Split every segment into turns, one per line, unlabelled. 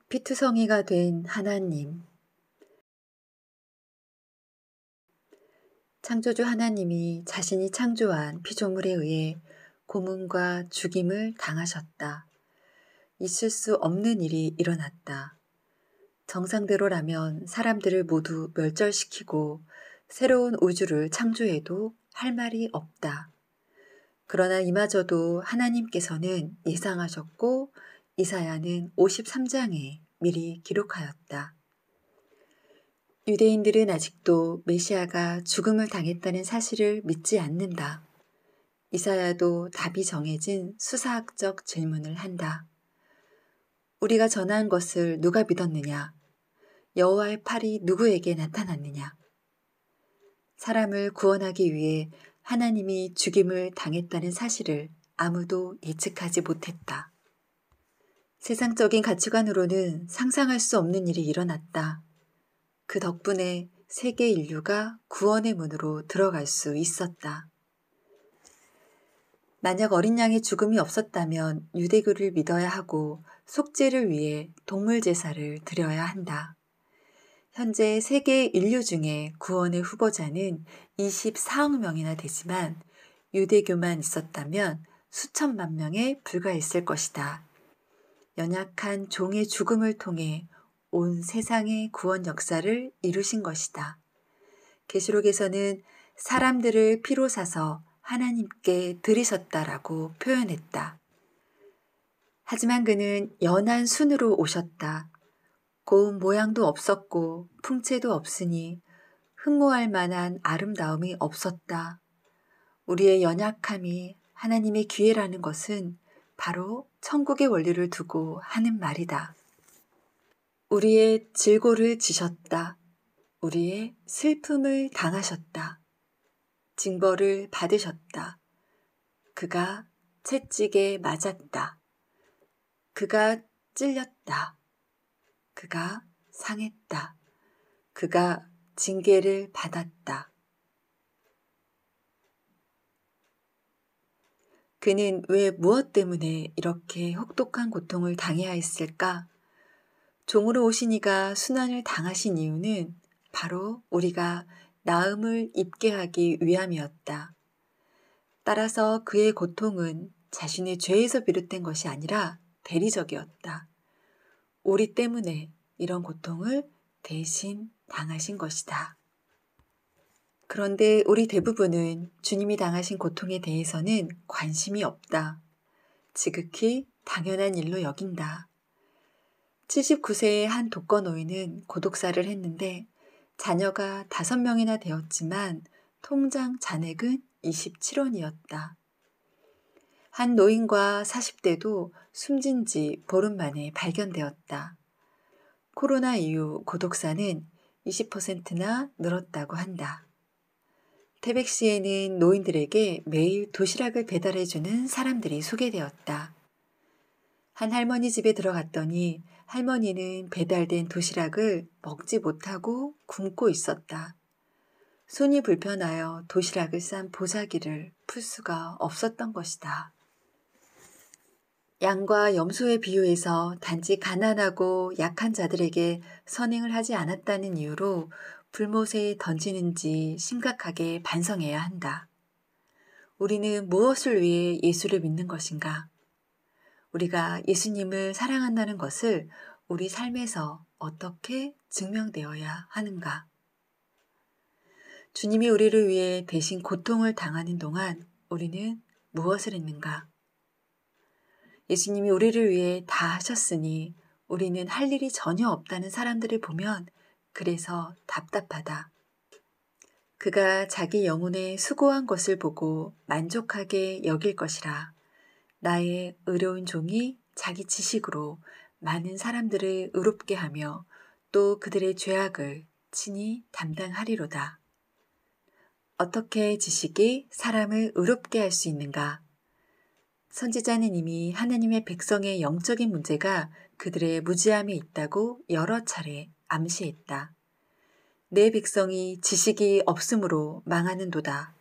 피투성이가 된 하나님. 창조주 하나님이 자신이 창조한 피조물에 의해 고문과 죽임을 당하셨다. 있을 수 없는 일이 일어났다. 정상대로라면 사람들을 모두 멸절시키고 새로운 우주를 창조해도 할 말이 없다. 그러나 이마저도 하나님께서는 예상하셨고 이사야는 53장에 미리 기록하였다. 유대인들은 아직도 메시아가 죽음을 당했다는 사실을 믿지 않는다. 이사야도 답이 정해진 수사학적 질문을 한다. 우리가 전한 것을 누가 믿었느냐? 여호와의 팔이 누구에게 나타났느냐? 사람을 구원하기 위해 하나님이 죽임을 당했다는 사실을 아무도 예측하지 못했다. 세상적인 가치관으로는 상상할 수 없는 일이 일어났다. 그 덕분에 세계 인류가 구원의 문으로 들어갈 수 있었다. 만약 어린 양의 죽음이 없었다면 유대교를 믿어야 하고 속죄를 위해 동물 제사를 드려야 한다. 현재 세계 인류 중에 구원의 후보자는 24억 명이나 되지만 유대교만 있었다면 수천만 명에 불과했을 것이다. 연약한 종의 죽음을 통해 온 세상의 구원 역사를 이루신 것이다. 계시록에서는 사람들을 피로 사서 하나님께 드리셨다라고 표현했다. 하지만 그는 연한 순으로 오셨다. 고운 모양도 없었고 풍채도 없으니 흠모할 만한 아름다움이 없었다. 우리의 연약함이 하나님의 기회라는 것은 바로 천국의 원리를 두고 하는 말이다. 우리의 질고를 지셨다. 우리의 슬픔을 당하셨다. 징벌을 받으셨다. 그가 채찍에 맞았다. 그가 찔렸다. 그가 상했다. 그가 징계를 받았다. 그는 왜 무엇 때문에 이렇게 혹독한 고통을 당해야 했을까? 종으로 오신 이가 순환을 당하신 이유는 바로 우리가 나음을 입게 하기 위함이었다. 따라서 그의 고통은 자신의 죄에서 비롯된 것이 아니라 대리적이었다. 우리 때문에 이런 고통을 대신 당하신 것이다. 그런데 우리 대부분은 주님이 당하신 고통에 대해서는 관심이 없다. 지극히 당연한 일로 여긴다. 79세의 한 독거노인은 고독사를 했는데 자녀가 5명이나 되었지만 통장 잔액은 27원이었다. 한 노인과 40대도 숨진 지 보름 만에 발견되었다. 코로나 이후 고독사는 20%나 늘었다고 한다. 태백시에는 노인들에게 매일 도시락을 배달해주는 사람들이 소개되었다. 한 할머니 집에 들어갔더니 할머니는 배달된 도시락을 먹지 못하고 굶고 있었다. 손이 불편하여 도시락을 싼 보자기를 풀 수가 없었던 것이다. 양과 염소의 비유에서 단지 가난하고 약한 자들에게 선행을 하지 않았다는 이유로 불못에 던지는지 심각하게 반성해야 한다. 우리는 무엇을 위해 예수를 믿는 것인가? 우리가 예수님을 사랑한다는 것을 우리 삶에서 어떻게 증명되어야 하는가? 주님이 우리를 위해 대신 고통을 당하는 동안 우리는 무엇을 했는가? 예수님이 우리를 위해 다 하셨으니 우리는 할 일이 전혀 없다는 사람들을 보면 그래서 답답하다. 그가 자기 영혼에 수고한 것을 보고 만족하게 여길 것이라. 나의 의로운 종이 자기 지식으로 많은 사람들을 의롭게 하며 또 그들의 죄악을 친히 담당하리로다. 어떻게 지식이 사람을 의롭게 할 수 있는가? 선지자는 이미 하나님의 백성의 영적인 문제가 그들의 무지함에 있다고 여러 차례 암시했다. 내 백성이 지식이 없으므로 망하는도다.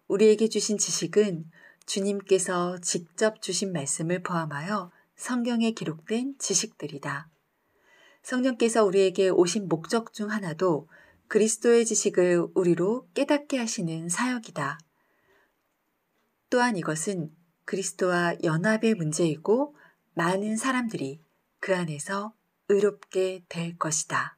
우리에게 주신 지식은 주님께서 직접 주신 말씀을 포함하여 성경에 기록된 지식들이다. 성령께서 우리에게 오신 목적 중 하나도 그리스도의 지식을 우리로 깨닫게 하시는 사역이다. 또한 이것은 그리스도와 연합의 문제이고 많은 사람들이 그 안에서 의롭게 될 것이다.